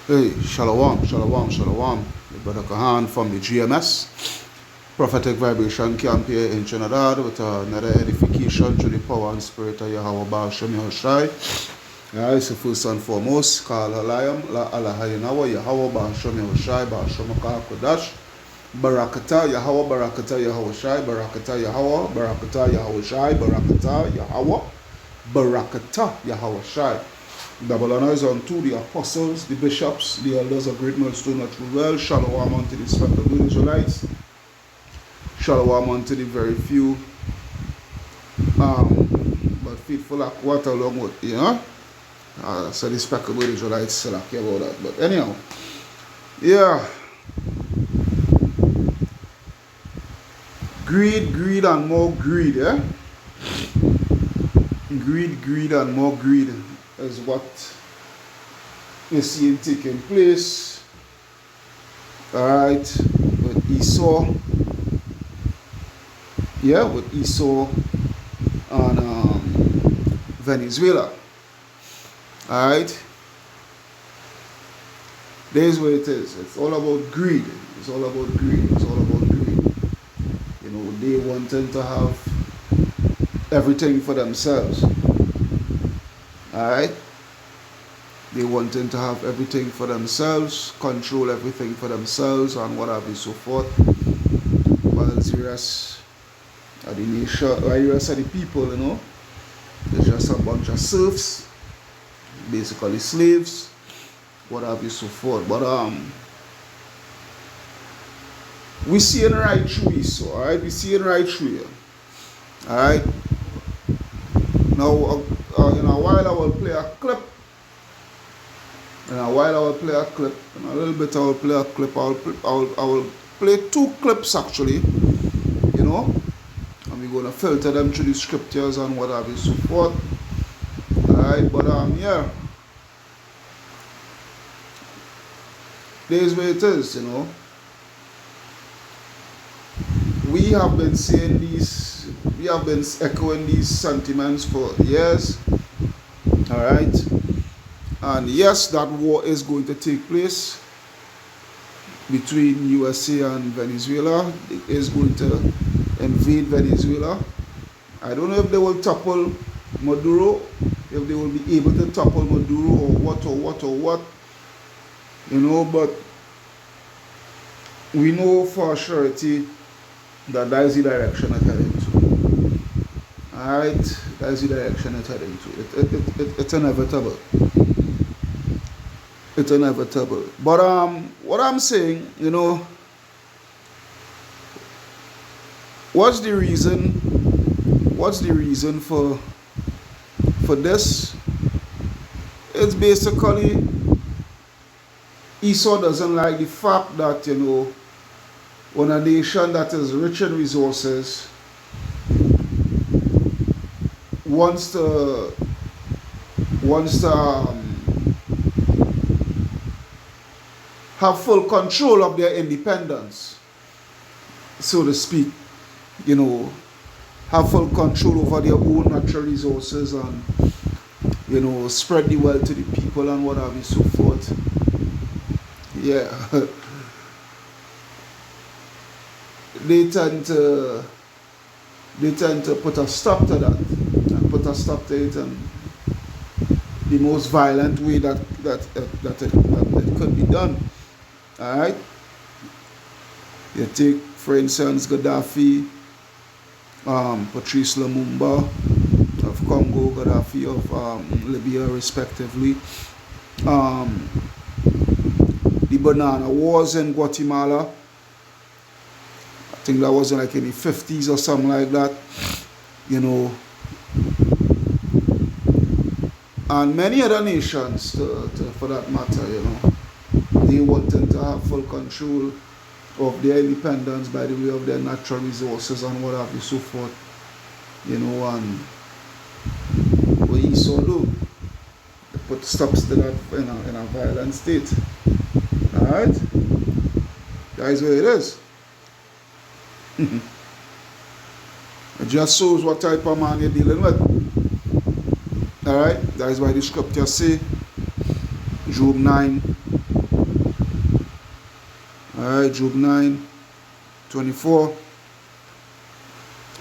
Hey, shalom, shalom, shalom. Your brother Kahan from the GMS, Prophetic Vibration Camp here in Trinidad with another edification through the power and spirit of Yahweh Baal Shem Yahushai. So first and foremost, Kal Halayim, La Alahayinawa, Yahweh Baal Shem Yahushai, Baal Shem Kodash, Barakata, Yahweh, Barakata, Yahushai, Barakata, Yahweh, Barakata, Yahushai, Barakata, Yahweh, Barakata, Yahushai. Double honors unto the apostles, the bishops, the elders of Great Millstone Natural Well. Shalom unto the spectacled Israelites. Shalom unto the very few, but faithful what along with, so the spectacled Israelites still care about that. But anyhow, yeah. Greed, and more greed, Greed, and more greed is what you see taking place, alright, with Esau, with Esau and Venezuela, alright. There's what it is. It's all about greed. It's all about greed. They wanting to have everything for themselves. Alright? They wanting to have everything for themselves, control everything for themselves, and what have you, so forth. While the rest of the nation, the rest of the people, it's just a bunch of serfs, basically slaves, what have you, so forth. But we see it right through Esau, alright? We see it right through here. Alright? Now, in a while I will play a clip. In a little bit I will play a clip. I will play two clips actually, and we're going to filter them through the scriptures and what have you, so forth. Alright, but yeah. There's where it is, We have been saying these, we have been echoing these sentiments for years, alright, and yes, that war is going to take place between USA and Venezuela. It is going to invade Venezuela. I don't know if they will topple Maduro, if they will be able to topple Maduro or what, but we know for surety that is the direction it's heading to. Alright, that is the direction it's heading to. It's inevitable. It's inevitable. But what I'm saying, what's the reason for this? It's basically Esau doesn't like the fact that, when a nation that is rich in resources wants to have full control of their independence, so to speak, have full control over their own natural resources and, spread the wealth to the people and what have you, so forth. Yeah. They tend to put a stop to that, and put a stop to it in the most violent way that it could be done. Alright? You take, for instance, Gaddafi, Patrice Lumumba of Congo, Gaddafi of Libya, respectively. The Banana Wars in Guatemala. I think that was in the 50s or something like that, and many other nations, for that matter, they wanted to have full control of their independence by the way of their natural resources and what have you, so forth, and what Esau do, they put stops to that in a violent state. Alright? That is where it is. It just shows what type of man you're dealing with. Alright? That is why the scriptures say Job 9. Alright, Job 9:24.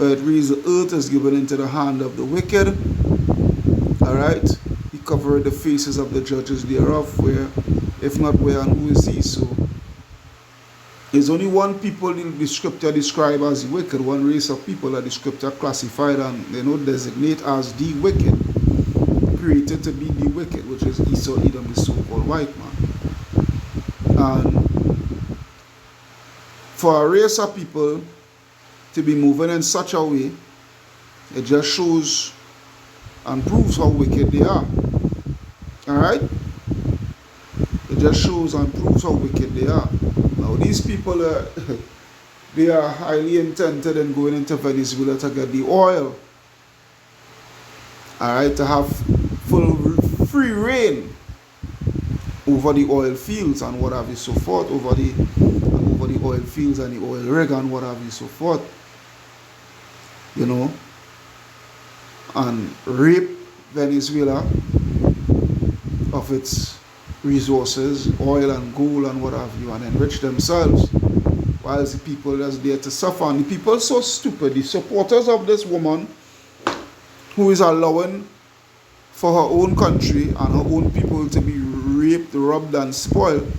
It reads, the earth is given into the hand of the wicked. Alright. He covered the faces of the judges thereof, where, if not where, and who is he? So there's only one people in the scripture described as the wicked, one race of people that the scripture classified and designate as the wicked, created to be the wicked, which is Esau, Edom, the so-called white man. And for a race of people to be moving in such a way, it just shows and proves how wicked they are. Alright? It just shows and proves how wicked they are. Now these people they are highly intended in going into Venezuela to get the oil. Alright, to have full free reign over the oil fields and what have you so forth, over the oil fields and the oil rig and what have you so forth. And rape Venezuela of its resources, oil and gold and what have you, and enrich themselves, whilst the people that's there to suffer. And the people are so stupid, the supporters of this woman who is allowing for her own country and her own people to be raped, robbed and spoiled,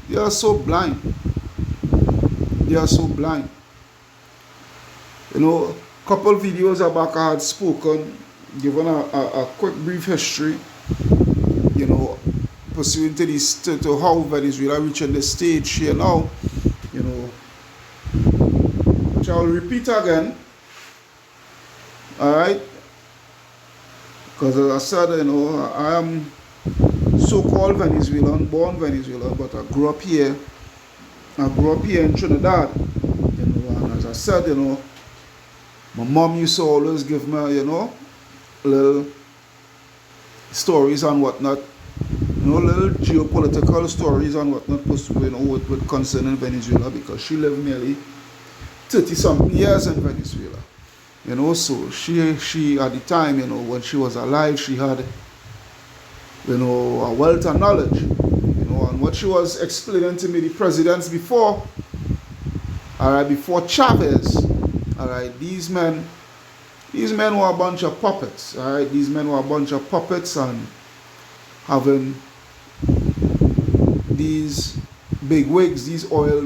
they are so blind. They are so blind. Couple videos back I had spoken, given a quick brief history, pursuant to this, to how Venezuela reaching this stage here now, which I will repeat again. Alright? Because as I said, I am so-called Venezuelan, born Venezuelan, but I grew up here. I grew up here in Trinidad. And as I said, my mom used to always give me, little stories and whatnot, little geopolitical stories and whatnot, with concerning Venezuela, because she lived nearly 30-something years in Venezuela. So she at the time, when she was alive, she had, a wealth of knowledge, and what she was explaining to me, the presidents before, before Chavez, these men were a bunch of puppets, these men were a bunch of puppets, and having these big wigs, these oil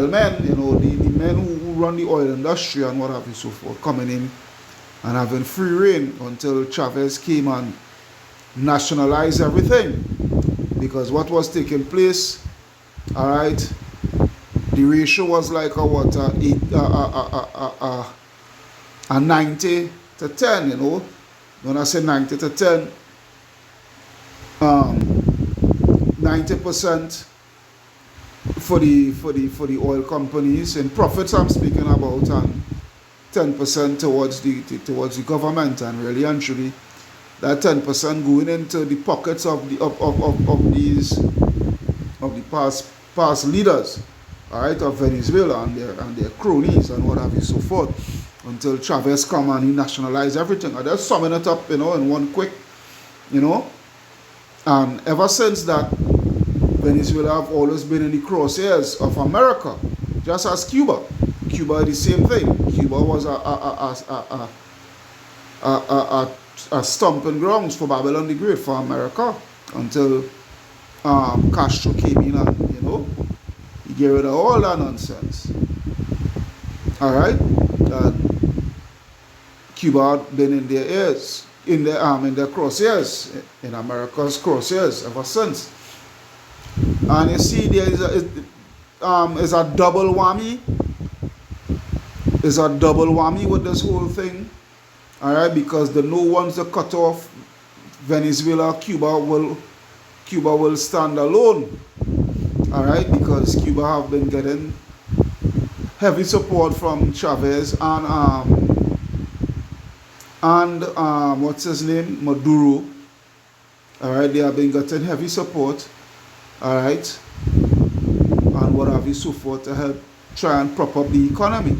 men, the men who run the oil industry and what have you so forth, coming in and having free reign until Chavez came and nationalized everything. Because what was taking place, the ratio was like a 90 to 10, When I say 90 to 10, 90% for the oil companies in profits I'm speaking about, and 10% towards the government, and really and truly that 10% going into the pockets of the past leaders, of Venezuela and their cronies and what have you so forth, until Chavez come and he nationalized everything. I just summing it up, in one quick, and ever since that, Venezuela have always been in the crosshairs of America, just as Cuba. Cuba the same thing. Cuba was a stomping grounds for Babylon the Great, for America, until Castro came in and he get rid of all that nonsense. Alright? Cuba had been in their ears, in their crosshairs, in America's crosshairs ever since. And you see, there is a double whammy. Is a double whammy with this whole thing. Alright, because the no ones that cut off Venezuela, Cuba will stand alone. Alright, because Cuba have been getting heavy support from Chavez and what's his name? Maduro. Alright, they have been getting heavy support. Alright, and what have you so forth, to help try and prop up the economy.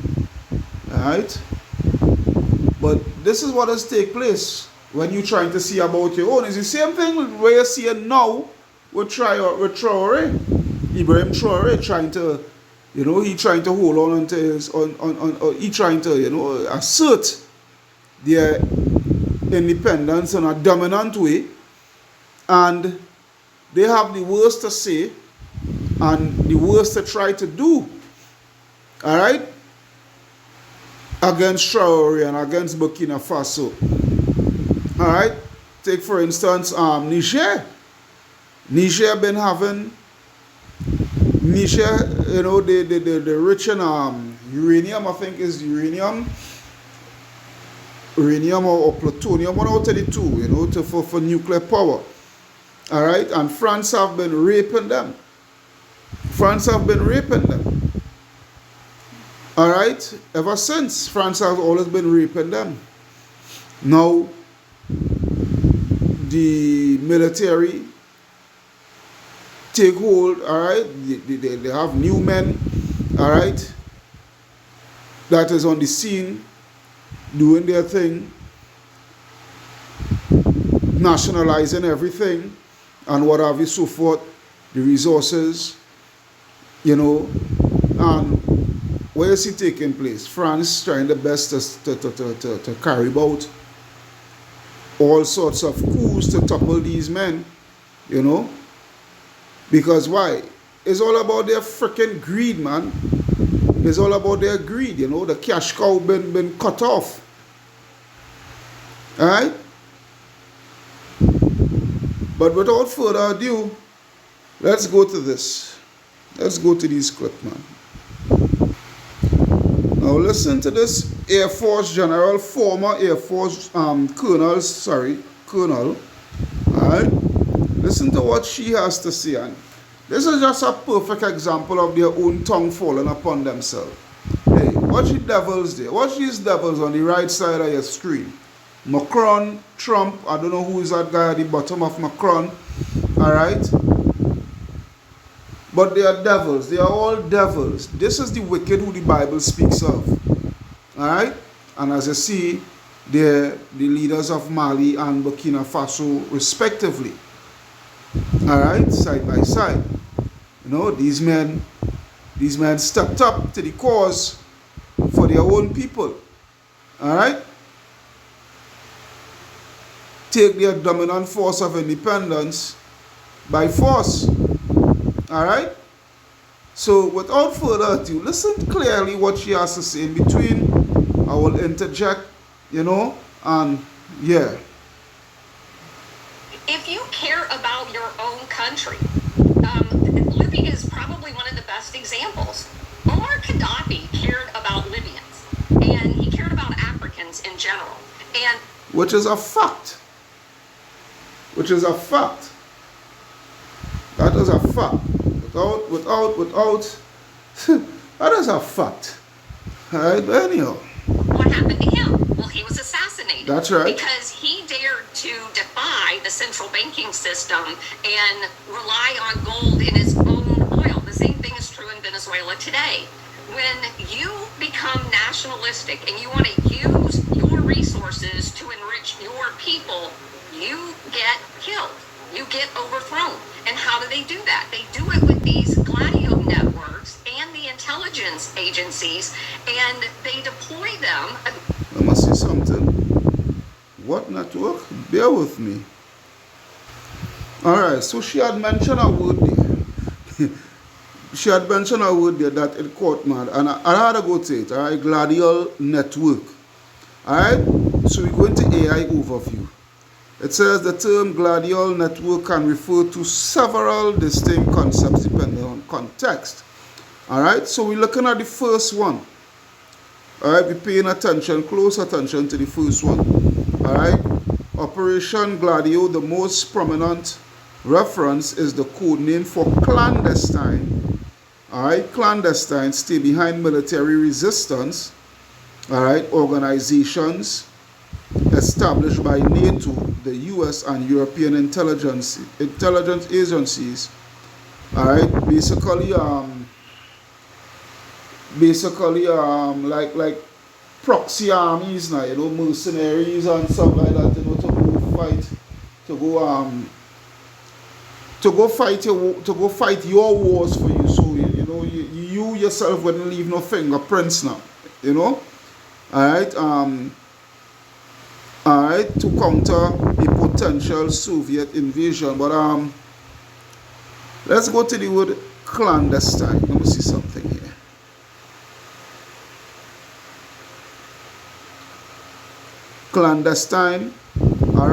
Alright, but this is what has taken place when you're trying to see about your own. It's the same thing where you see it now with Traore. Ibrahim Traore trying to, he trying to hold on to his, he trying to, assert their independence in a dominant way. And they have the worst to say and the worst to try to do. Alright? Against Traore and against Burkina Faso. Alright? Take for instance Niger. Niger been having the rich in uranium, I think is uranium or plutonium, one out of the two, for nuclear power. Alright? And France have been raping them. Alright? Ever since, France has always been raping them. Now, the military take hold, alright? They have new men, alright? That is on the scene, doing their thing, nationalizing everything, and what have you, so forth, the resources, and where is it taking place? France trying the best to carry out all sorts of coups to topple these men, because why? It's all about their freaking greed, man. It's all about their greed, the cash cow been cut off. Alright? But without further ado, let's go to this. Let's go to these clips, man. Now listen to this Air Force General, former Air Force Colonel. Alright? Listen to what she has to say. And this is just a perfect example of their own tongue falling upon themselves. Hey, watch the devils there. Watch these devils on the right side of your screen. Macron, Trump, I don't know who is that guy at the bottom of Macron. Alright? But they are devils. They are all devils. This is the wicked who the Bible speaks of. Alright? And as you see, they're the leaders of Mali and Burkina Faso respectively. Alright? Side by side. These men stepped up to the cause for their own people. Alright? Take their dominant force of independence by force. Alright? So without further ado, listen clearly what she has to say in between. I will interject, and yeah. If you care about your own country, Libya is probably one of the best examples. Muammar Gaddafi cared about Libyans, and he cared about Africans in general. And which is a fact. That is a fact. Without, that is a fact. Alright, but anyhow. What happened to him? Well, he was assassinated. That's right. Because he dared to defy the central banking system and rely on gold in his own oil. The same thing is true in Venezuela today. When you become nationalistic and you want to use your resources to enrich your people, you get killed. You get overthrown. And how do they do that? They do it with these Gladio networks and the intelligence agencies, and they deploy them. I must say something. What network? Bear with me. Alright, so she had mentioned a word there. That it caught mad, and I had to go to it. Alright, Gladio network. Alright, so we go into AI overview. It says the term Gladio network can refer to several distinct concepts depending on context. Alright, so we're looking at the first one. Alright, we're paying close attention to the first one. Alright, Operation Gladio, the most prominent reference is the code name for clandestine. Alright, clandestine stay behind military resistance. Alright, organizations established by NATO, the US and European intelligence agencies. Alright, basically like proxy armies now, mercenaries and stuff like that, to fight, to go fight your wars for you. So you know you yourself wouldn't leave no fingerprints now. You know, all right. All right, to counter a potential Soviet invasion. But let's go to the word clandestine. Let me see something here. Clandestine, all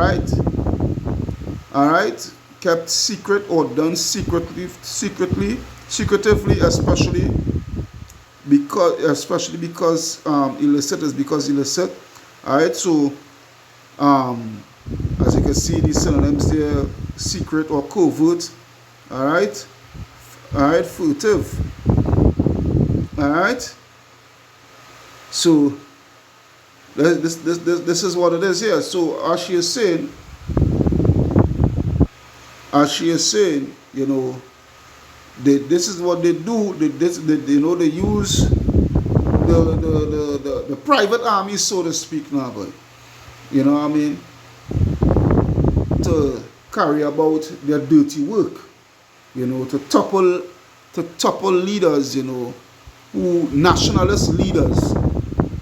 right, kept secret or done secretively, especially because illicit is because illicit. All right, so as you can see, these synonyms there: secret or covert. All right, furtive. All right, so this is what it is here. So as she is saying, you know, this is what they do. They use the private army, so to speak, now, but you know what I mean, to carry about their dirty work, you know, to topple leaders, you know, nationalist leaders,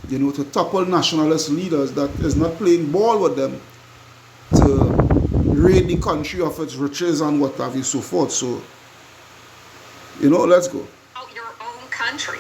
you know, to topple nationalist leaders that is not playing ball with them, to raid the country of its riches and what have you, so forth. So, you know, let's go. Your own country.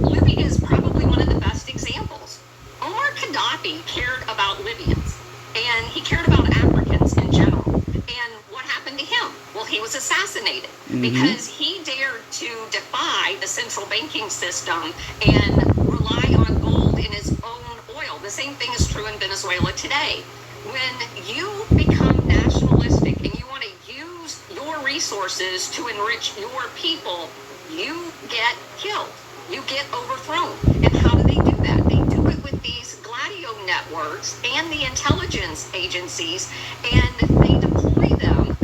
Libya is probably one of the best examples. Omar Gaddafi cared about Libyans, and he cared about Africans in general. And what happened to him? Well, he was assassinated because he dared to defy the central banking system and rely on gold in his own oil. The same thing is true in Venezuela today. When you become nationalistic and you want to use your resources to enrich your people, you get killed. You get overthrown. And how do they do that? They do it with these Gladio networks and the intelligence agencies, and they deploy them.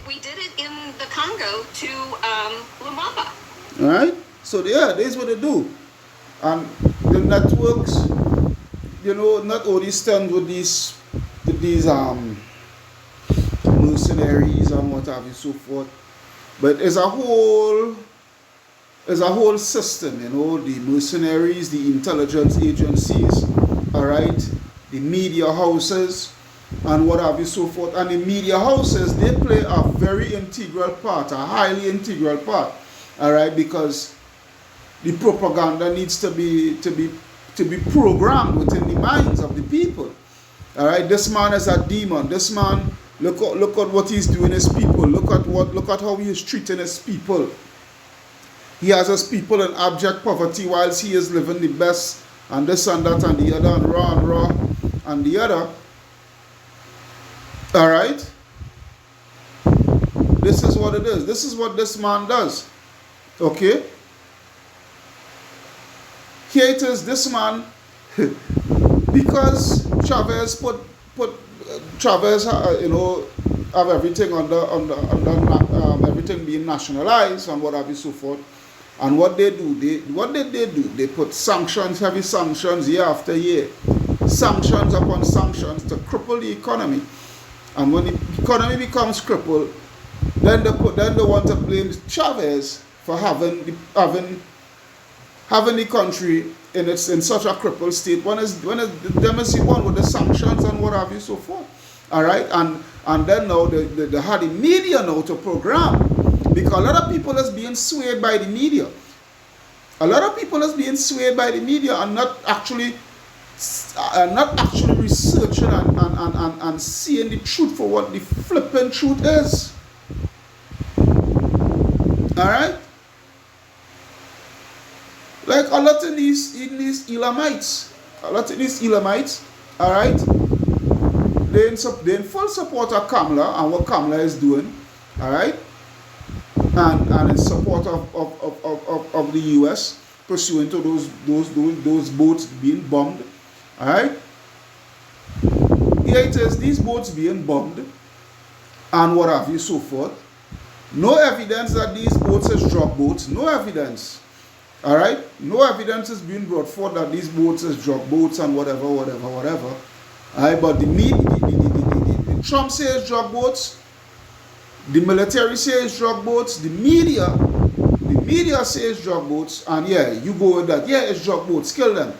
We did it in the Congo to Lumumba. All right. So yeah, that's what they do. And the networks, you know, not only stand with these mercenaries and what have you, so forth, but as a whole system, you know, the mercenaries, the intelligence agencies, all right, the media houses and what have you, so forth. And the media houses, they play a very integral part, a highly integral part, all right, because the propaganda needs to be programmed within the minds of the people. All right, this man is a demon. This man, look at what he's doing his people. Look at how he is treating his people. He has his people in abject poverty whilst he is living the best, and this and that and the other, and raw and the other. All right, this is what it is. This is what this man does. Okay, here it is. This man, because Chavez put Chavez, you know, have everything under everything being nationalized and what have you, so forth. And what they do, what did they do? They put sanctions, heavy sanctions, year after year, sanctions upon sanctions to cripple the economy. And when the economy becomes crippled, then they want to blame Chavez for having the country in such a crippled state. One is the one with the sanctions and what have you, so forth. All right, and then now they had the media now to program, because a lot of people is being swayed by the media. A lot of people is being swayed by the media and not actually researching and seeing the truth for what the flipping truth is. All right. Like a lot of these Elamites, all right, they're in full support of Kamala and what Kamala is doing, all right, and in support of the U.S. pursuant to those boats being bombed, all right. Here it is, these boats being bombed, and what have you, so forth. No evidence that these boats is drop boats. No evidence. All right, no evidence is being brought forth that these boats is drop boats and whatever. All Alright, but the Trump says drug boats, the military says drug boats, the media says drug boats, and yeah, you go with that. Yeah, it's drug boats, kill them.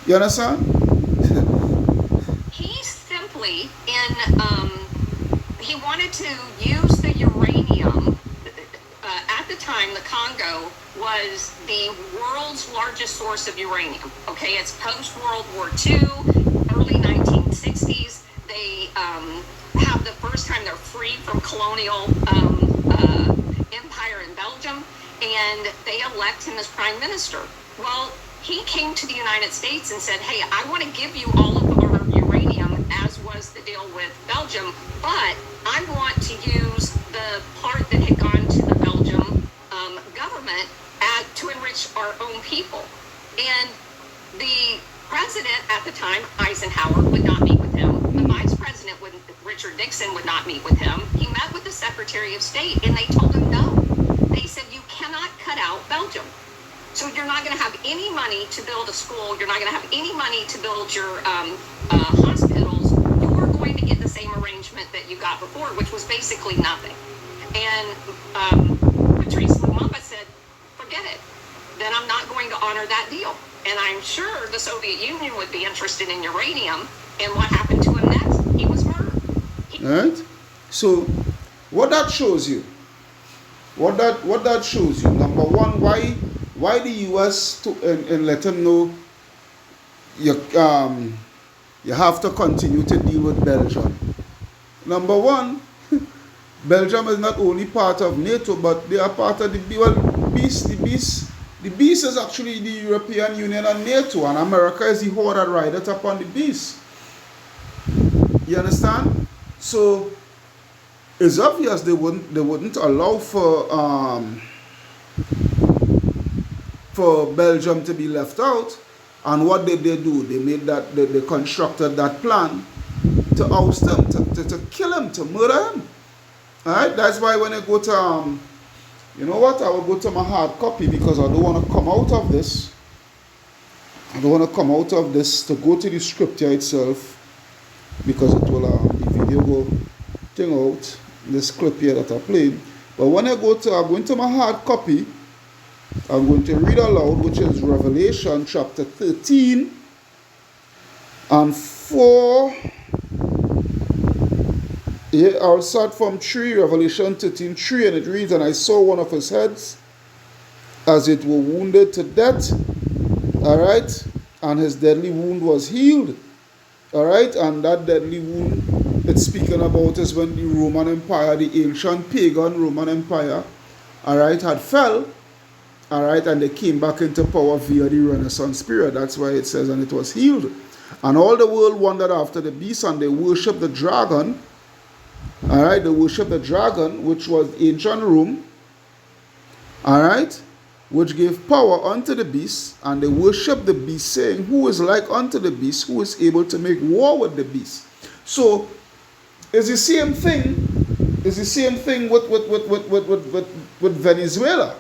You understand? He simply, he wanted to use the uranium. At the time, the Congo was the world's largest source of uranium. Okay, it's post-World War II, early 1960s. They have the first time they're free from colonial empire in Belgium, and they elect him as prime minister. Well, he came to the United States and said, hey, I want to give you all of our uranium, as was the deal with Belgium, but I want to use the part that had gone to the Belgium government to enrich our own people. And the president at the time, Eisenhower, would not meet with him. The vice president, Richard Nixon, would not meet with him. He met with the Secretary of State, and they told him no. They said, you cannot cut out Belgium. So you're not going to have any money to build a school. You're not going to have any money to build your hospitals. You're going to get the same arrangement that you got before, which was basically nothing. And Patrice Lumumba said, forget it. Then I'm not going to honor that deal. And I'm sure the Soviet Union would be interested in uranium. And what happened to him next? He was murdered. Right? So, what that shows you? What that shows you? Number one, why the U.S. and let them know you have to continue to deal with Belgium. Number one, Belgium is not only part of NATO, but they are part of the beast. The beast is actually the European Union and NATO, and America is the horse that rideth upon the beast. You understand? So it's obvious they wouldn't allow for Belgium to be left out. And what did they do? They made that they constructed that plan to oust him, to kill him, to murder him. Alright? That's why when I go to you know what? I will go to my hard copy because I don't want to come out of this. I don't want to come out of this to go to the scripture itself, because it will the video will thing out this clip here that I played. But when I'm going to my hard copy, I'm going to read aloud, which is Revelation chapter 13 and 4. Yeah, I'll start from 3, Revelation 13, 3, and it reads, and I saw one of his heads as it were wounded to death, alright, and his deadly wound was healed, alright, and that deadly wound it's speaking about is when the Roman Empire, the ancient pagan Roman Empire, alright, had fell, alright, and they came back into power via the Renaissance period. That's why it says, and it was healed. And all the world wondered after the beast, and they worshipped the dragon. Alright, they worshipped the dragon, which was ancient Rome. Alright, which gave power unto the beast, and they worshipped the beast, saying, who is like unto the beast, who is able to make war with the beast. So it's the same thing. It's the same thing with Venezuela.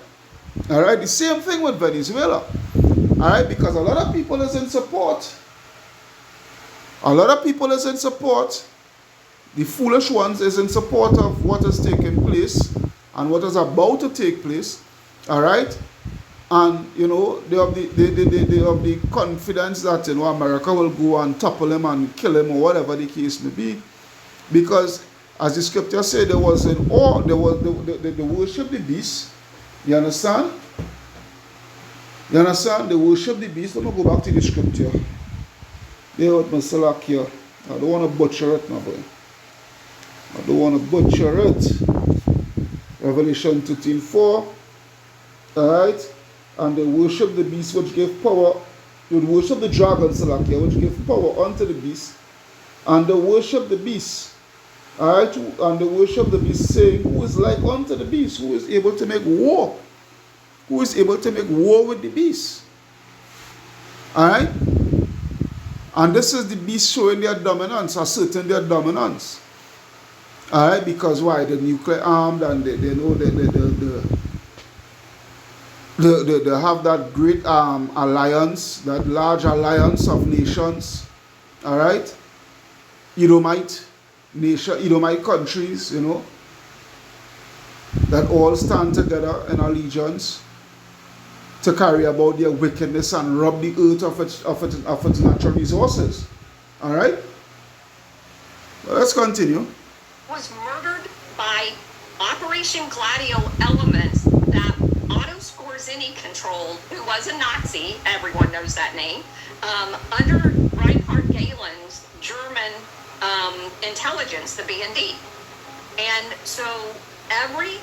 Alright, the same thing with Venezuela. Alright, because a lot of people is in support. A lot of people is in support. The foolish ones is in support of what is taking place and what is about to take place. Alright? And you know, they have the confidence that, you know, America will go and topple him and kill him, or whatever the case may be. Because as the scripture said, there was an awe, they worship the beast. You understand? You understand? They worship the beast. Let me go back to the scripture. There with my select here. I don't want to butcher it, my boy. I don't want to butcher it. Revelation 13:4. Alright? And they worship the beast which gave power. They would worship the dragon, Salakia, which gave power unto the beast. And they worship the beast. Alright? And they worship the beast, saying, who is like unto the beast? Who is able to make war? Who is able to make war with the beast? Alright? And this is the beast showing their dominance, asserting their dominance. Alright? Because why? The nuclear armed, and they know they have that great alliance, that large alliance of nations, all right? Edomite countries, that all stand together in allegiance to carry about their wickedness and rob the earth of its natural resources. All right? Well, let's continue. Was murdered by Operation Gladio elements that Otto Skorzeny controlled, who was a Nazi, everyone knows that name, under Reinhard Gehlen's German intelligence, the BND. And so every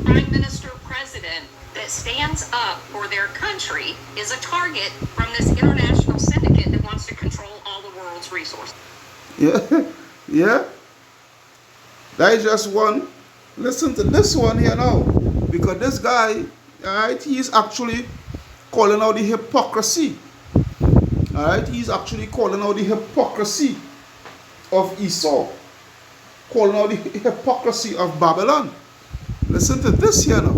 prime minister, president that stands up for their country is a target from this international syndicate that wants to control all the world's resources. Yeah, yeah. That is just one. Listen to this one here now. Because this guy, alright, he's actually calling out the hypocrisy. Alright, he's actually calling out the hypocrisy of Esau. Calling out the hypocrisy of Babylon. Listen to this here now.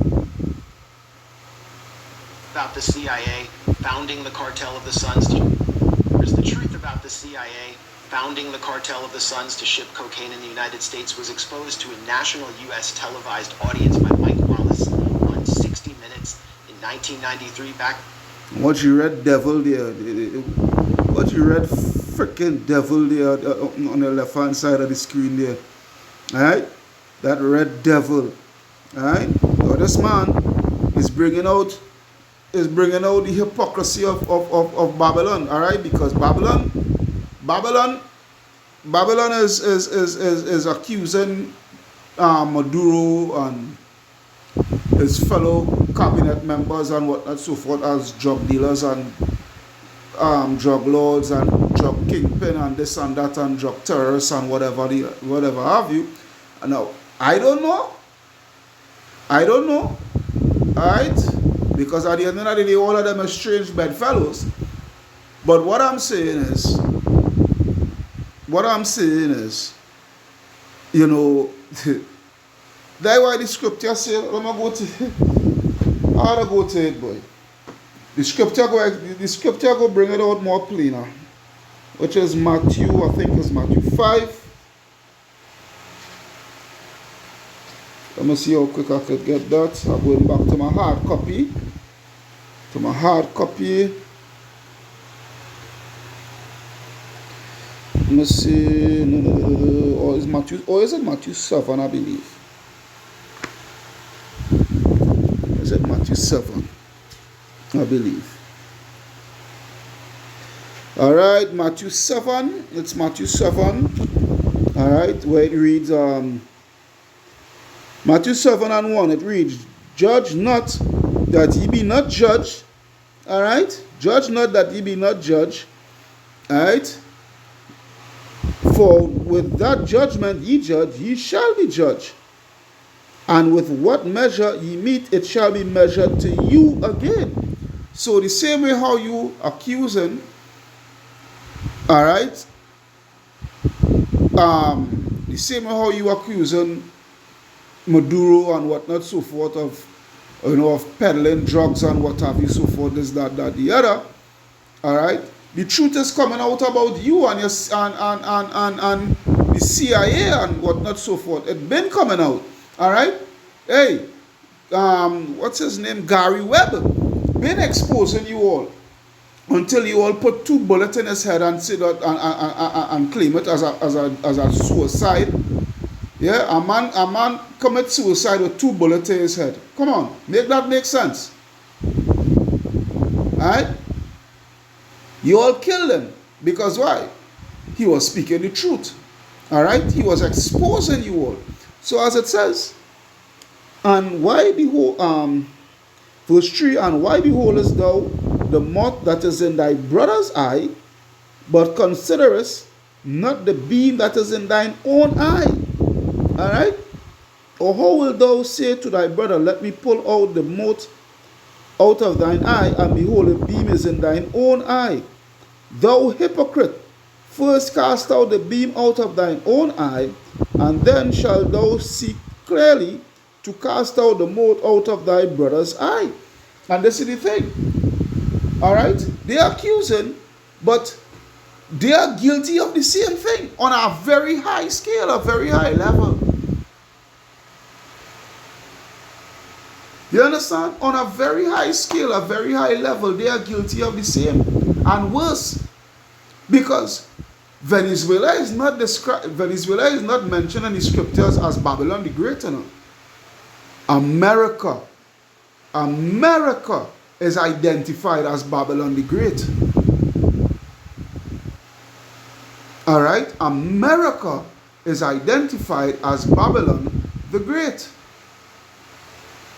About the CIA founding the cartel of the Suns. There's the truth about the CIA founding the cartel of the Suns to ship cocaine in the United States was exposed to a national U.S. televised audience by Mike Wallace on 60 Minutes in 1993. Back. What you read, devil there. What you read, freaking devil there on the left hand side of the screen there. Alright? That red devil. Alright? So this man is bringing out the hypocrisy of Babylon. Alright? Because Babylon is accusing Maduro and his fellow cabinet members and whatnot so forth as drug dealers and drug lords and drug kingpin and this and that and drug terrorists and whatever have you. Now I don't know. Alright? Because at the end of the day all of them are strange bedfellows. But what I'm saying is, that's why the scripture says, I gotta go to it, boy. The scripture go bring it out more plainer, which is Matthew, I think it's Matthew 5. Let me see how quick I could get that. I'm going back to my hard copy. Let me see. No. Or is it Matthew 7, I believe? Is it Matthew 7? I believe. Alright, Matthew 7. It's Matthew 7. Alright, where it reads, Matthew 7 and 1, it reads, Judge not that ye be not judged. Alright? Judge not that ye be not judged. Alright? For with that judgment ye judge, ye shall be judged. And with what measure ye meet, it shall be measured to you again. So the same way how you accusing, alright? The same way how you accusing Maduro and whatnot, so forth, of peddling drugs and what have you, so forth, this, that, the other. Alright? The truth is coming out about you and your and the CIA and whatnot, so forth. It's been coming out. Alright? Hey, what's his name? Gary Webb been exposing you all until you all put 2 bullets in his head and say that and claim it as a suicide. Yeah, a man commits suicide with 2 bullets in his head. Come on, make that make sense. Alright? You all killed him. Because why? He was speaking the truth. Alright? He was exposing you all. So as it says, and why behold, verse 3, and why beholdest thou the mote that is in thy brother's eye, but considerest not the beam that is in thine own eye? Alright? Or how wilt thou say to thy brother, let me pull out the mote out of thine eye, and behold, a beam is in thine own eye? Thou hypocrite, first cast out the beam out of thine own eye, and then shalt thou see clearly to cast out the mote out of thy brother's eye. And this is the thing. Alright? They are accusing, but they are guilty of the same thing on a very high scale, a very high level. You understand? On a very high scale, a very high level, they are guilty of the same. And worse, because Venezuela is not mentioned in the scriptures as Babylon the Great. America is identified as Babylon the Great. Alright? America is identified as Babylon the Great.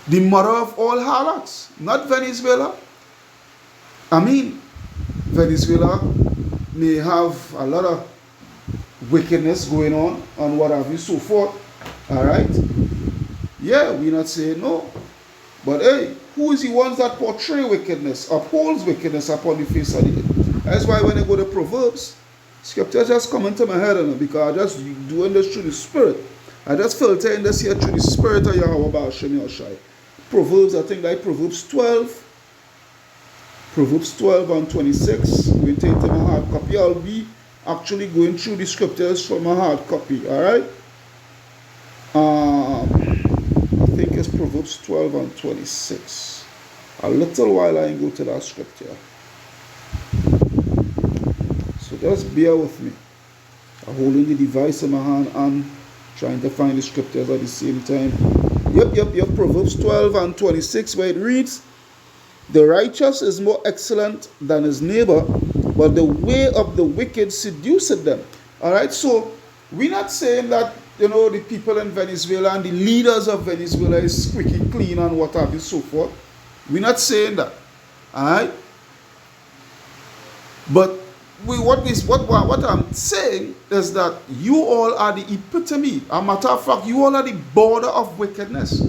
The mother of all harlots, not Venezuela. I mean, Venezuela may have a lot of wickedness going on and what have you, so forth. Alright? Yeah, we're not saying no. But hey, who is the ones that portray wickedness, upholds wickedness upon the face of the earth? That's why when I go to Proverbs, scripture just come into my head, because I just doing this through the Spirit. I just filtering this here through the Spirit of Yahweh Baal Shem Yahushai. Proverbs, I think like Proverbs 12 and 26. Going to take my hard copy. I'll be actually going through the scriptures from my hard copy. Alright? I think it's Proverbs 12 and 26. A little while I go to that scripture. So just bear with me. I'm holding the device in my hand and trying to find the scriptures at the same time. Yep. Proverbs 12 and 26, where it reads, the righteous is more excellent than his neighbor, but the way of the wicked seduceth them. Alright, so we're not saying that, the people in Venezuela and the leaders of Venezuela is squeaky clean and what have you, so forth. We're not saying that. Alright? But what I'm saying is that you all are the epitome. As a matter of fact, you all are the border of wickedness.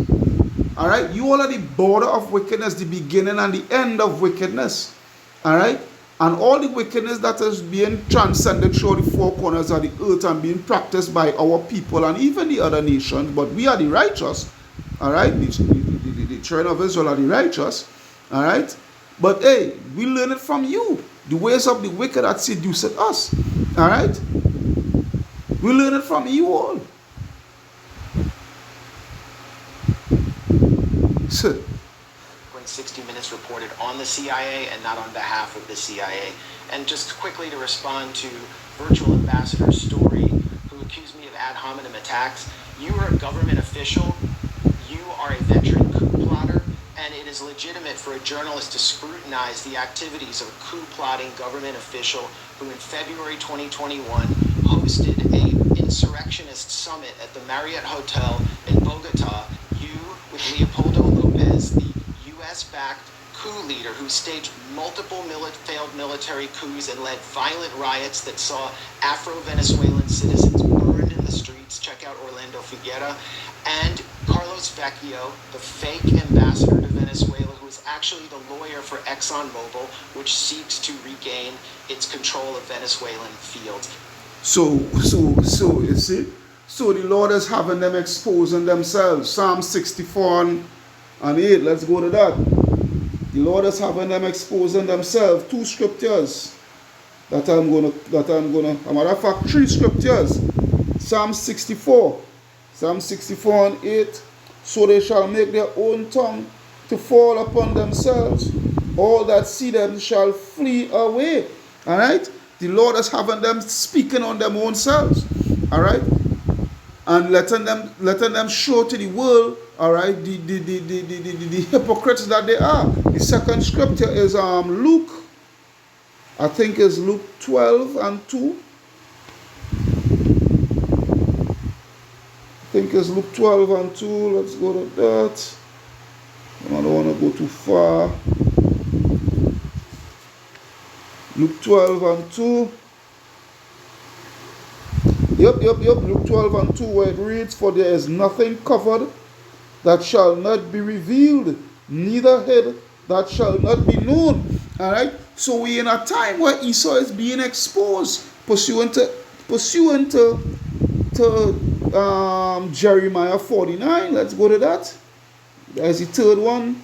Alright? You all are the border of wickedness, the beginning and the end of wickedness. Alright? And all the wickedness that is being transcended through the four corners of the earth and being practiced by our people and even the other nations. But we are the righteous. Alright? The children of Israel are the righteous. Alright? But hey, we learn it from you. The ways of the wicked that seduced us. Alright? We learn it from you all. So, 60 Minutes reported on the CIA and not on behalf of the CIA. And just quickly to respond to Virtual Ambassador Story, who accused me of ad hominem attacks. You are a government official. You are a veteran coup plotter. And it is legitimate for a journalist to scrutinize the activities of a coup-plotting government official who in February 2021 hosted an insurrectionist summit at the Marriott Hotel in Bogota. You, with Leopoldo Lopez, the U.S.-backed coup leader who staged multiple failed military coups and led violent riots that saw Afro-Venezuelan citizens burned in the streets. Check out Orlando Figuera. And Carlos Vecchio, the fake ambassador to Venezuela, who is actually the lawyer for ExxonMobil, which seeks to regain its control of Venezuelan fields. So you see? So the Lord is having them exposing themselves. Psalm 64 and 8. Let's go to that. The Lord is having them exposing themselves. Two scriptures that I'm gonna. As a matter of fact, three scriptures. Psalm 64 and 8. So they shall make their own tongue to fall upon themselves. All that see them shall flee away. All right. The Lord is having them speaking on their own selves. All right. And letting them show to the world, all right, the hypocrites that they are. The second scripture is Luke. I think is Luke 12 and 2. I think it's Luke 12 and 2. Let's go to that. I don't want to go too far. Luke 12 and 2. Yep. Luke 12 and 2, where it reads, for there is nothing covered that shall not be revealed, neither hid that shall not be known. Alright? So we're in a time where Esau is being exposed, pursuant to Jeremiah 49. Let's go to that. There's the third one.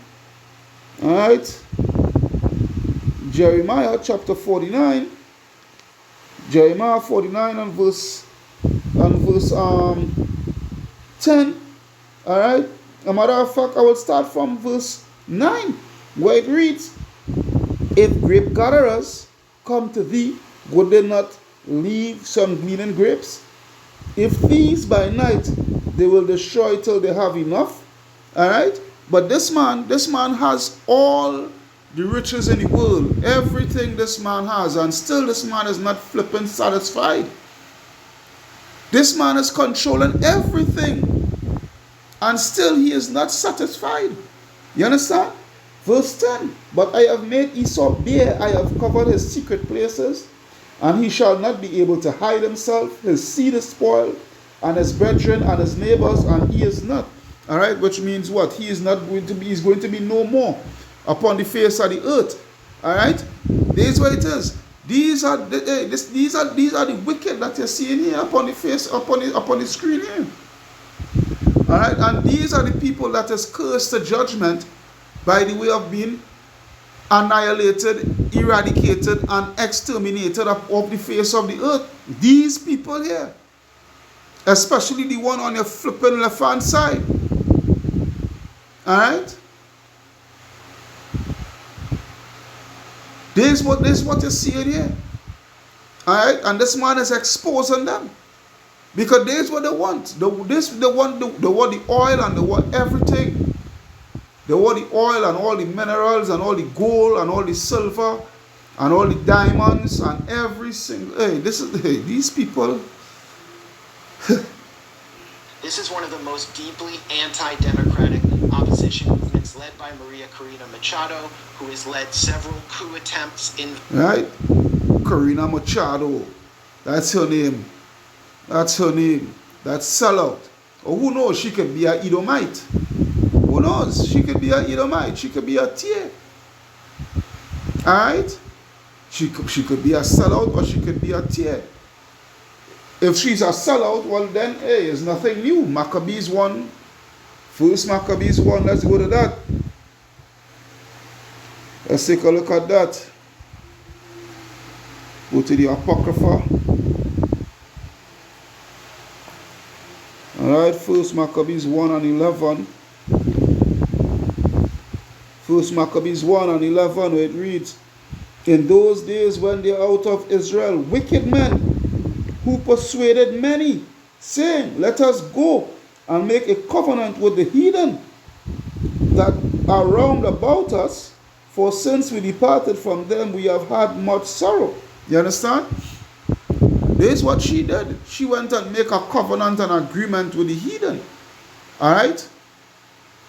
Alright. Jeremiah chapter 49. Jeremiah 49 and verse 10. Alright. As a matter of fact, I will start from verse 9, where it reads, if grape gatherers come to thee, would they not leave some gleaning grapes? If thieves by night, they will destroy till they have enough. Alright? But this man has all the riches in the world. Everything this man has. And still this man is not flipping satisfied. This man is controlling everything. And still he is not satisfied. You understand? Verse 10. But I have made Esau bare. I have covered his secret places. And he shall not be able to hide himself. His seed is spoiled. And his brethren and his neighbors. And he is not. Alright, which means what? He is not going to be, he's going to be no more upon the face of the earth. Alright? This is what it is. These are the wicked that you're seeing here upon the face, upon the screen here. Alright, and these are the people that is cursed to judgment by the way of being annihilated, eradicated, and exterminated off the face of the earth. These people here. Especially the one on your flipping left hand side. Alright? This is what you see here. Alright? And this man is exposing them. Because this is what they want. They want the oil and they want everything. They want the oil and all the minerals and all the gold and all the silver and all the diamonds and every single. These people. This is one of the most deeply anti-democratic opposition movements led by Maria Corina Machado, who has led several coup attempts in... Right? Corina Machado. That's her name. That's her name. That's sellout. Or who knows? She could be an Edomite. Who knows? She could be an Edomite. She could be a Tier. Alright? She could be a sellout or she could be a Tier. If she's a sellout, well then, hey, it's nothing new. Maccabees 1. First Maccabees 1. Let's go to that. Let's take a look at that. Go to the Apocrypha. Alright, First Maccabees 1 and 11. First Maccabees 1 and 11, where it reads, in those days when they are out of Israel, wicked men who persuaded many, saying, let us go and make a covenant with the heathen that are round about us, for since we departed from them, we have had much sorrow. You understand? This is what she did. She went and make a covenant and agreement with the heathen. Alright?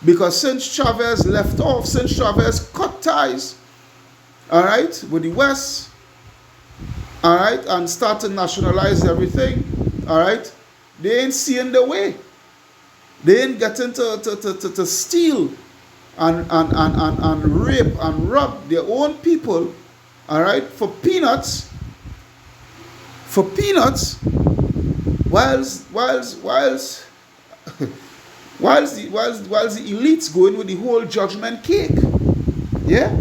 Because since Chavez left off, since Chavez cut ties, alright, with the West, alright, and start to nationalize everything, alright, they ain't seeing the way. They ain't getting to steal and rape and rob their own people, alright, for peanuts, whilst the elites going with the whole judgment cake. Yeah?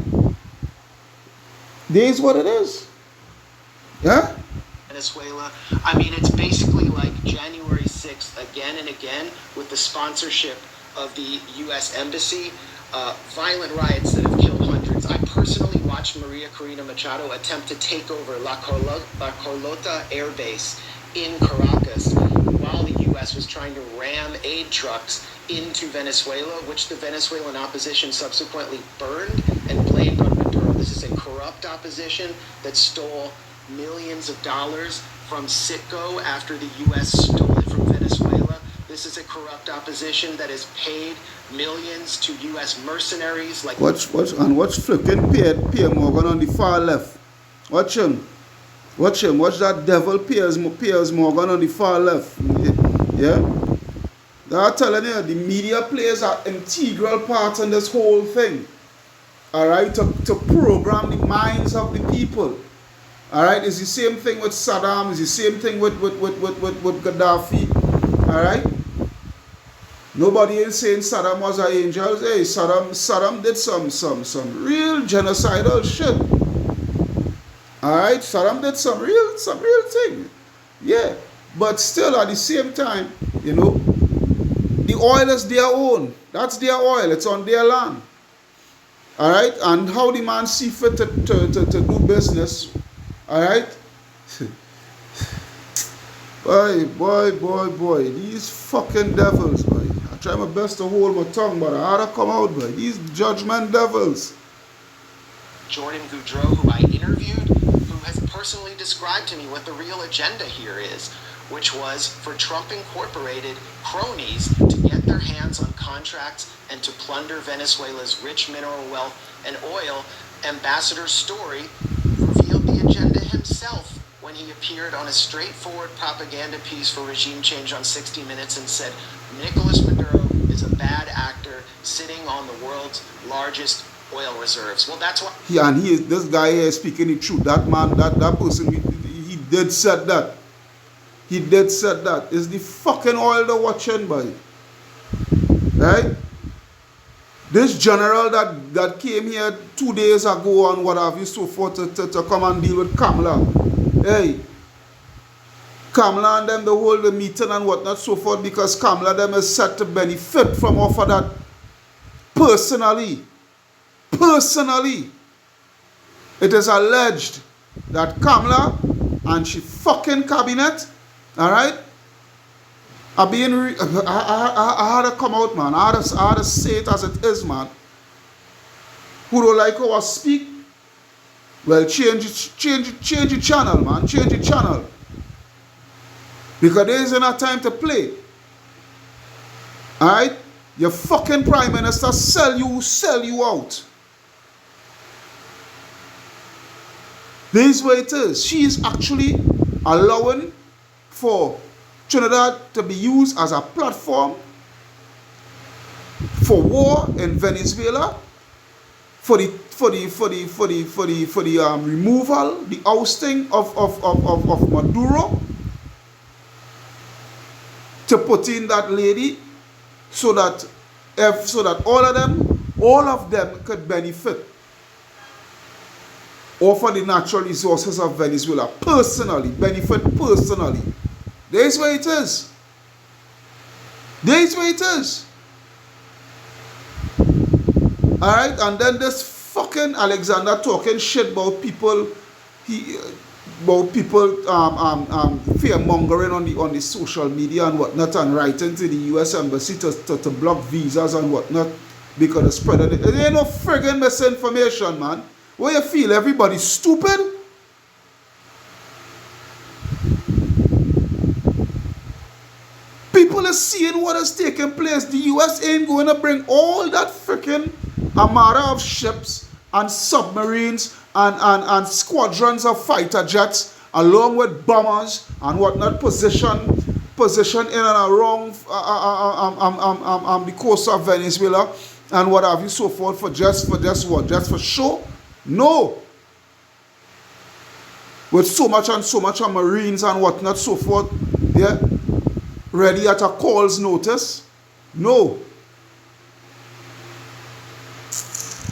This is what it is. Yeah? Venezuela. I mean, it's basically like January 6th again and again with the sponsorship of the U.S. Embassy. Violent riots that have killed hundreds. I personally watched Maria Corina Machado attempt to take over La Carlota Air Base in Caracas while the U.S. was trying to ram aid trucks into Venezuela, which the Venezuelan opposition subsequently burned and blamed on Maduro. This is a corrupt opposition that stole millions of dollars from Citgo after the U.S. stole it from Venezuela. This is a corrupt opposition that has paid millions to U.S. mercenaries like... Watch flipping Pierre Morgan on the far left. Watch him. Watch that devil Piers Morgan on the far left. Yeah? They're telling you, the media plays an integral part in this whole thing. Alright? To program the minds of the people. Alright? It's the same thing with Saddam. It's the same thing with Gaddafi. Alright? Nobody is saying Saddam was an angel. Hey, Saddam did some real genocidal shit. Alright? Saddam did some real thing. Yeah. But still at the same time, you know, the oil is their own. That's their oil. It's on their land. Alright? And how the man see fit to do business. Alright? Boy. These fucking devils, boy. I try my best to hold my tongue, but I had to come out, boy. These judgment devils. Jordan Goudreau, who I interviewed, who has personally described to me what the real agenda here is, which was for Trump Incorporated cronies to get their hands on contracts and to plunder Venezuela's rich mineral wealth and oil. Ambassador Story revealed the agenda himself when he appeared on a straightforward propaganda piece for regime change on 60 Minutes and said Nicolas Maduro is a bad actor sitting on the world's largest oil reserves. Well, that's what... This guy here is speaking the truth. That man, that person, he did said that. He did said that. It's the fucking oil they're watching, boy. Right? This general that came here 2 days ago and what have you, so forth, to come and deal with Kamala. Hey, Kamala and them, they hold the meeting and whatnot, so forth, because Kamala them is set to benefit from off of that personally. Personally. It is alleged that Kamala and she fucking cabinet, alright, are being, I had to come out, man. I had to say it as it is, man. Who don't like how I speak? Well, change the channel, man. Change the channel. Because there isn't enough time to play. Alright? Your fucking Prime Minister sell you out. This is where it is. She is actually allowing for Trinidad to be used as a platform for war in Venezuela, for the removal, the ousting of Maduro, to put in that lady, so that all of them could benefit off of the natural resources of Venezuela benefit personally. There's where it is. There's where it is. Alright, and then this fucking Alexander talking shit about people, fear-mongering on the social media and whatnot, and writing to the US Embassy to block visas and whatnot because of spreading it. There ain't no friggin' misinformation, man. Where you feel everybody's stupid? People are seeing what is taking place. The US ain't going to bring all that freaking armada of ships and submarines and squadrons of fighter jets along with bombers and whatnot position in and around the coast of Venezuela and what have you, so forth, for just what? Just for show? No. With so much of marines and whatnot, so forth, yeah, ready at a call's notice? No.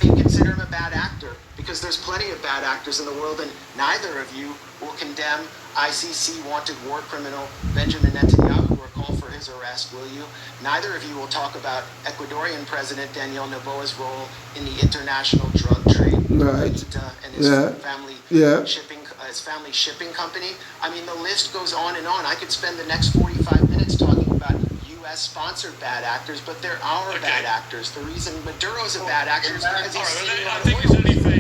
You consider him a bad actor because there's plenty of bad actors in the world, and neither of you will condemn ICC wanted war criminal Benjamin Netanyahu or call for his arrest, will you? Neither of you will talk about Ecuadorian President Daniel Noboa's role in the international drug trade, right? And his family shipping company. I mean, the list goes on and on. I could spend the next 45 minutes talking about U.S.-sponsored bad actors, but there are bad actors. The reason Maduro's a bad actor is because he's seen I think it's only fair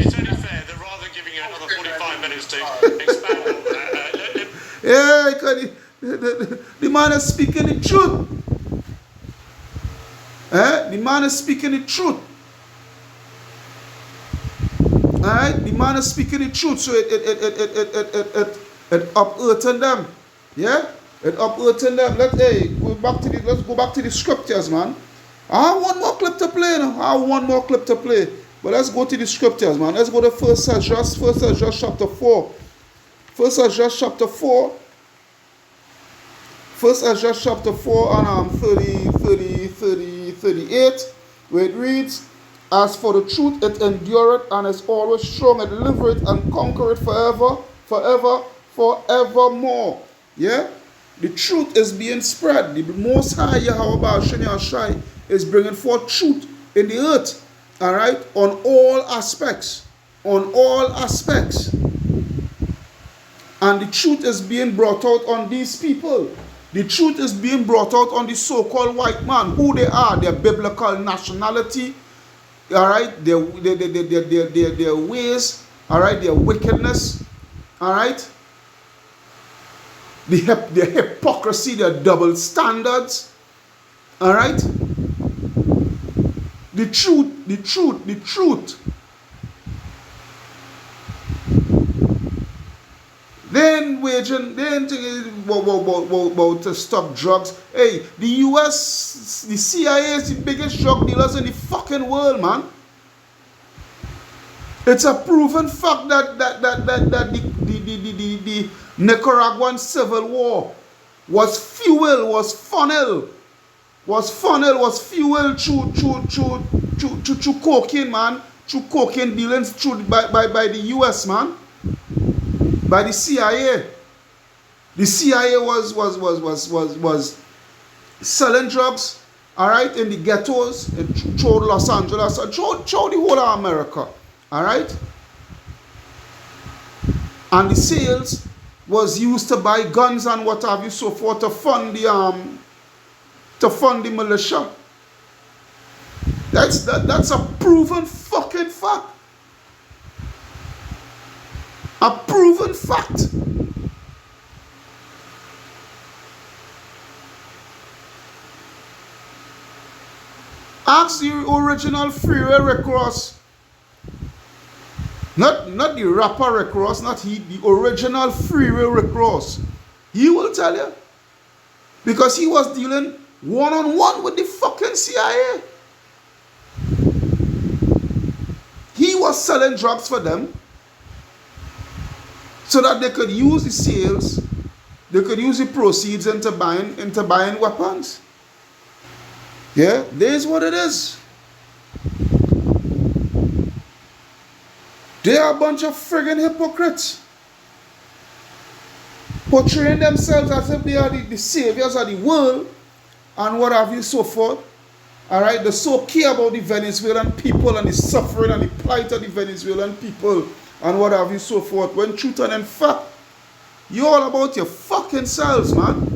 that rather than giving you another 45 minutes to expand on that, yeah, the man is speaking the truth. The man is speaking the truth. Alright, the man is speaking the truth, so it uprooting them. Yeah? It uprooting them. Let's go back to the scriptures, man. I have one more clip to play now. But let's go to the scriptures, man. Let's go to 1 Esdras chapter 4. 1 Esdras chapter 4. First Ezra chapter 4 and 38, where it reads, As for the truth, it endureth and is always strong, it delivereth and conquereth forever, forever, forevermore. Yeah? The truth is being spread. The Most High Yahweh Ba'ashem Yahshai is bringing forth truth in the earth. Alright? On all aspects. On all aspects. And the truth is being brought out on these people. The truth is being brought out on the so-called white man. Who they are, their biblical nationality, alright, their ways, alright, their wickedness, alright, their hypocrisy, their double standards, alright. The truth. Then waging, then about to stop drugs. Hey, the US, the CIA is the biggest drug dealers in the fucking world, man. It's a proven fact that the Nicaraguan civil war was fueled through cocaine, man, through cocaine dealings by the US, man. By the CIA. The CIA was selling drugs, alright, in the ghettos, through Los Angeles, through the whole of America, alright? And the sales was used to buy guns and what have you, so forth, to fund the militia. That's a proven fucking fact. A proven fact. Ask the original Freeway Rick Ross. Not the rapper Rick Ross, not he, the original Freeway Rick Ross. He will tell you. Because he was dealing one-on-one with the fucking CIA. He was selling drugs for them, so that they could use the sales, they could use the proceeds into buying weapons. Yeah, there's what it is. They are a bunch of friggin' hypocrites, portraying themselves as if they are the saviors of the world and what have you, so forth. Alright, they so care about the Venezuelan people and the suffering and the plight of the Venezuelan people and what have you, so forth. When truth and in fact, you all about your fucking selves, man.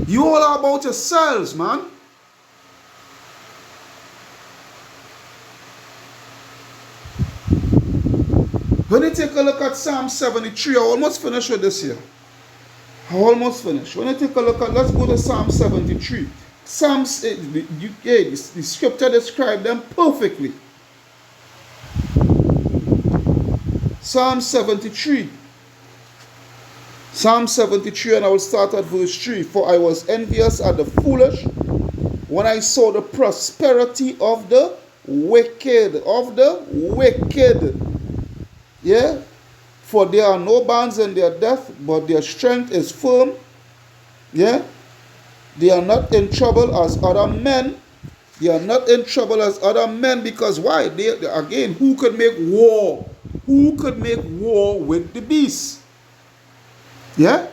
You all are about yourselves, man. When you take a look at Psalm 73, I almost finished with this here. When you take a look at, let's go to Psalm 73. Psalms, the scripture describes them perfectly. Psalm 73. Psalm 73, and I will start at verse 3. For I was envious at the foolish when I saw the prosperity of the wicked. Yeah? For there are no bands in their death, but their strength is firm. Yeah? They are not in trouble as other men. They are not in trouble as other men because why? They again, who could make war? Who could make war with the beast? Yeah?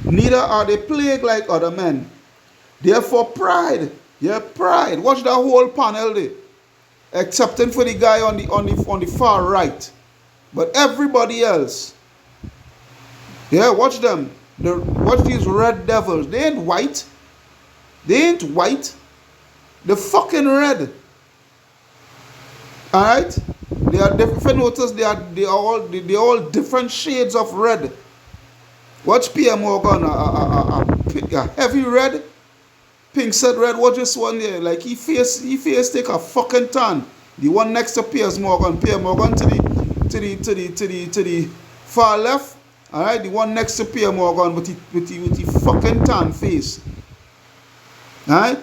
Neither are they plagued like other men. Therefore pride. Yeah, pride. Watch that whole panel there. Excepting for the guy on the far right. But everybody else. Yeah, watch them. Watch these red devils. They ain't white. They're fucking red. Alright? They are different. If you notice, they are all different shades of red. Watch Pierre Morgan, a heavy red, pink set red. Watch this one there. Like he face take a fucking tan. The one next to Pierre Morgan to the far left. Alright, the one next to Pierre Morgan with the fucking tan face. Alright?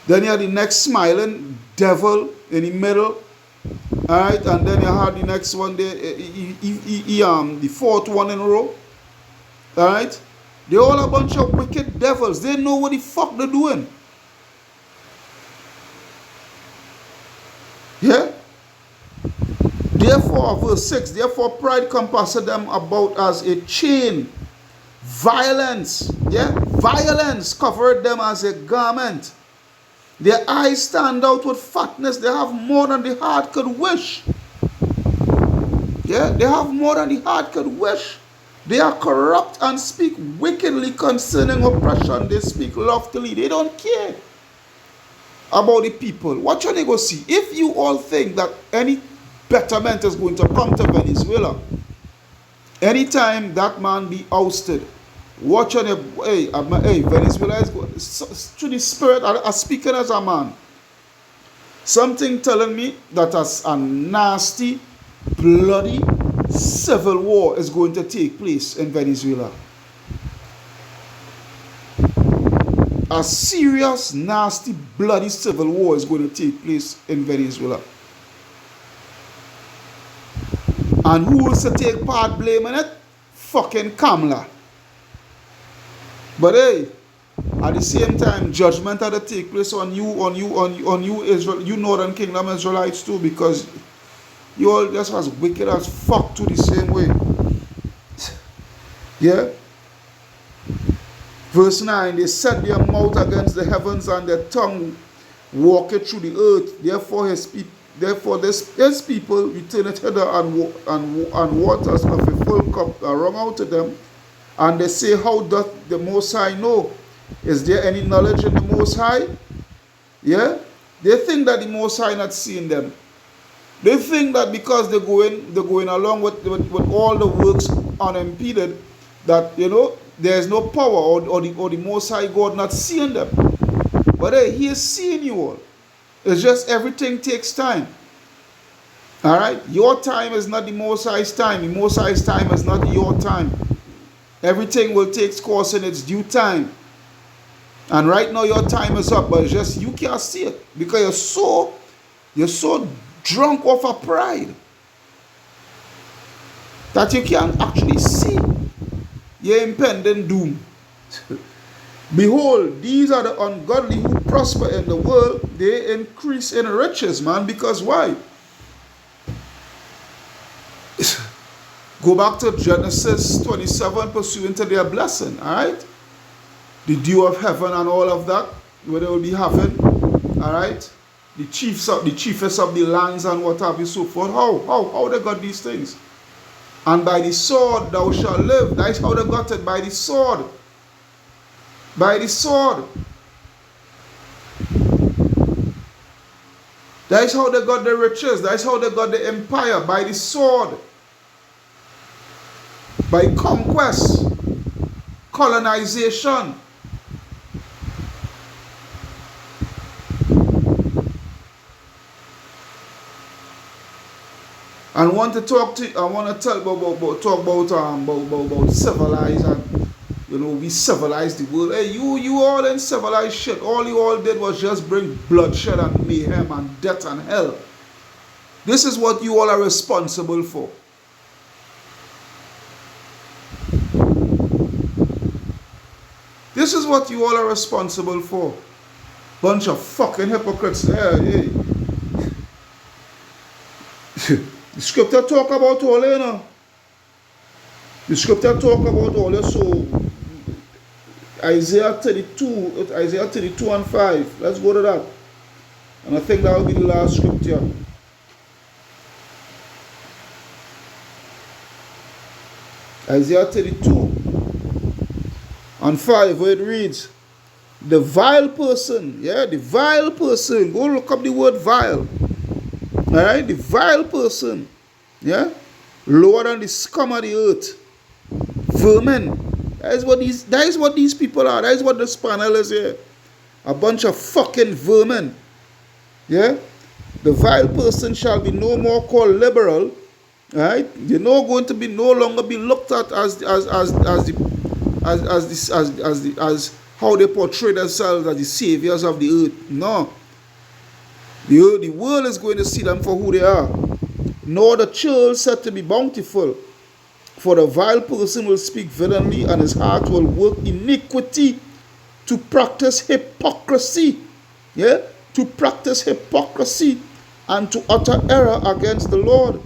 Then you have the next smiling devil in the middle. Alright, and then you had the next one there, the fourth one in a row. Alright? They're all a bunch of wicked devils. They know what the fuck they're doing. Yeah? Therefore, verse 6, therefore pride compasseth them about as a chain. Violence, yeah? Violence covered them as a garment. Their eyes stand out with fatness. They have more than the heart could wish. Yeah, they have more than the heart could wish. They are corrupt and speak wickedly concerning oppression. They speak loftily. They don't care about the people. What you go see? If you all think that any betterment is going to come to Venezuela, anytime that man be ousted, watch on hey, Venezuela is going to the spirit. I speaking as a man. Something telling me that as a nasty, bloody civil war is going to take place in Venezuela. A serious, nasty, bloody civil war is going to take place in Venezuela. And who wants to take part blaming it? Fucking Kamala. But hey, at the same time, judgment had to take place on you, Israel, you Northern Kingdom Israelites too, because you all just as wicked as fuck too the same way. Yeah? Verse 9, they set their mouth against the heavens and their tongue walketh through the earth. Therefore his people return it hither and waters of a full cup are wrung out to them. And they say, how doth the Most High know? Is there any knowledge in the Most High? Yeah? They think that the Most High not seeing them. They think that because they're going along with all the works unimpeded, that, you know, there's no power or the Most High God not seeing them. But hey, He is seeing you all. It's just everything takes time. Alright? Your time is not the Most High's time. The Most High's time is not your time. Everything will take course in its due time. And right now your time is up, but it's just you can't see it because you're so drunk off of pride that you can't actually see your impending doom. Behold, these are the ungodly who prosper in the world. They increase in riches, man. Because why? Go back to Genesis 27, pursuing to their blessing, alright? The dew of heaven and all of that, where they will be having, alright? The chiefest of the lands and what have you, so forth. How they got these things? And by the sword thou shalt live. That is how they got it, by the sword. By the sword. That is how they got the riches. That is how they got the empire, by the sword. By conquest, colonization. And I want to talk about civilized and, you know, we civilized the world. Hey, you all in civilized shit. All you all did was just bring bloodshed and mayhem and death and hell. This is what you all are responsible for. This is what you all are responsible for. Bunch of fucking hypocrites there. Hey. The scripture talk about all, you know. The scripture talk about all, so Isaiah 32 and 5. Let's go to that. And I think that will be the last scripture. Isaiah 32 and 5, where it reads, the vile person, yeah, the vile person, go look up the word vile. Alright, the vile person, yeah, lower than the scum of the earth, vermin. That is what these people are. That is what this panel is here. A bunch of fucking vermin. Yeah, the vile person shall be no more called liberal. Right, you're not going to be no longer be looked at as how they portray themselves as the saviors of the earth. No. The world is going to see them for who they are. Nor the church said to be bountiful. For the vile person will speak villainy, and his heart will work iniquity to practice hypocrisy. Yeah? To practice hypocrisy and to utter error against the Lord,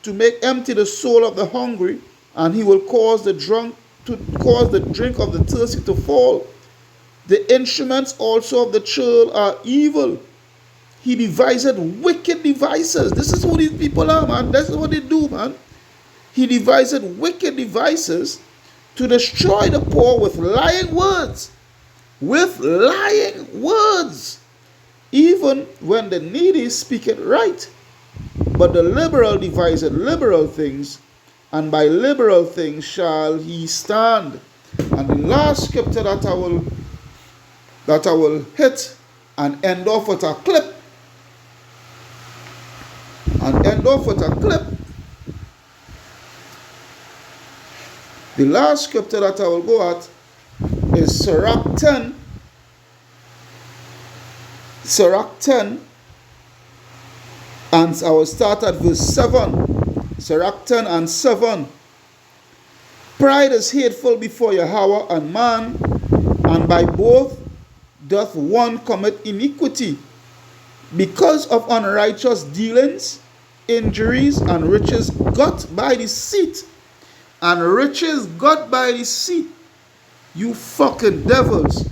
to make empty the soul of the hungry, and he will cause the drink of the thirsty to fall. The instruments also of the churl are evil. He devised wicked devices. This is who these people are, man. This is what they do, man. He devised wicked devices to destroy the poor with lying words. With lying words. Even when the needy speak it right. But the liberal devised liberal things, and by liberal things shall he stand. And the last scripture that I will hit and end off with a clip. The last scripture that I will go at is Sirach 10. Sirach 10. And I will start at verse 7. Sirach 10 and 7. Pride is hateful before Yahweh and man, and by both doth one commit iniquity. Because of unrighteous dealings, injuries, and riches got by deceit. And riches got by deceit. You fucking devils.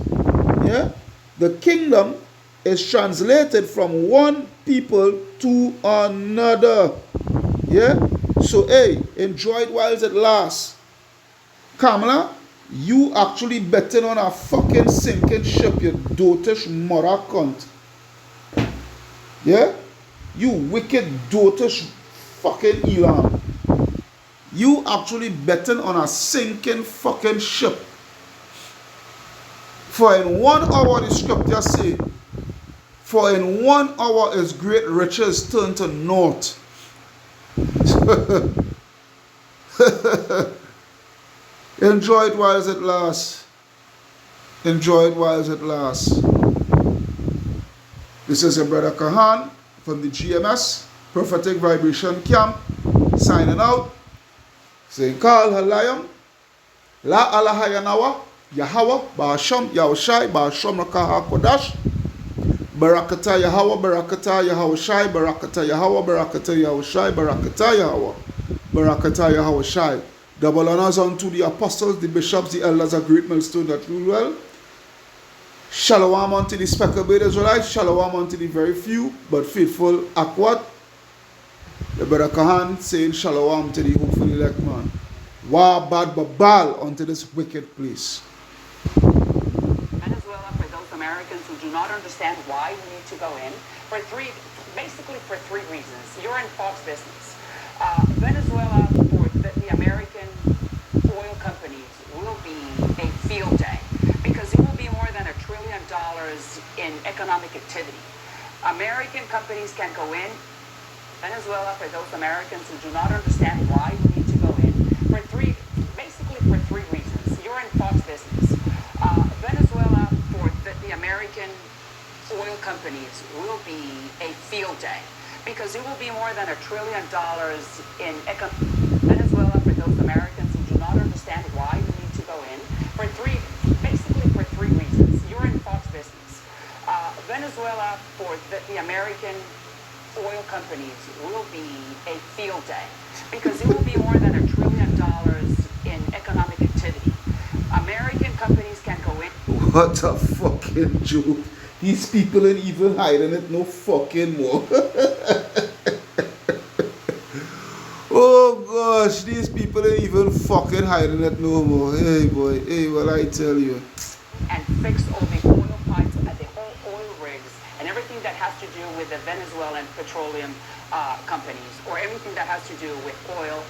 Yeah? The kingdom is translated from one people to another. Yeah? So, hey, enjoy it while it lasts. Kamala, you actually betting on a fucking sinking ship, you dotish mother cunt. Yeah? You wicked dotish fucking Elon. You actually betting on a sinking fucking ship. For in 1 hour, the scripture say, for in 1 hour his great riches turn to naught. Enjoy it while it lasts. Enjoy it while it lasts. This is your brother Kahan from the GMS Prophetic Vibration Camp, signing out. Saying, Kal Halayam, La Alahayanawa, Yahweh, Ba'asham, Yahushai, Ba'asham Rakaha Kodash, Barakata Yahweh, Barakata Yahushai, Barakata Yahweh, Barakata Yahushai, Barakata Yahweh, Barakata Yahushai. Double honors unto the apostles, the bishops, the elders, a great millstone that rule well. Shalom unto the speckled Israelites, shalom unto the very few, but faithful Akwat. The brother Kahan saying shalom to the hopeful elect man. Wa bad babal unto this wicked place. Venezuela, for those Americans who do not understand why we need to go in, basically for three reasons. You're in Fox business. Venezuela, for the American oil companies, will be a field day because it will be more than $1 trillion in economic activity. American companies can go in. Venezuela, for those Americans who do not understand why we need to go in, basically for three reasons. You're in Fox business. Venezuela, for the American oil companies, will be a field day because it will be more than $1 trillion in Venezuela, for those Americans who do not understand why we need to go in, basically for three reasons. You're in Fox business. Venezuela, for the American oil companies, will be a field day because it will be more than $1 trillion in economic activity. American companies can go in. What a fucking joke. These people ain't even hiding it no fucking more. Oh gosh, these people ain't even fucking hiding it no more. Hey boy, hey, what I tell you. And fix all the oil pipes and the whole oil rigs and everything that has to do with the Venezuelan petroleum companies or everything that has to do with oil.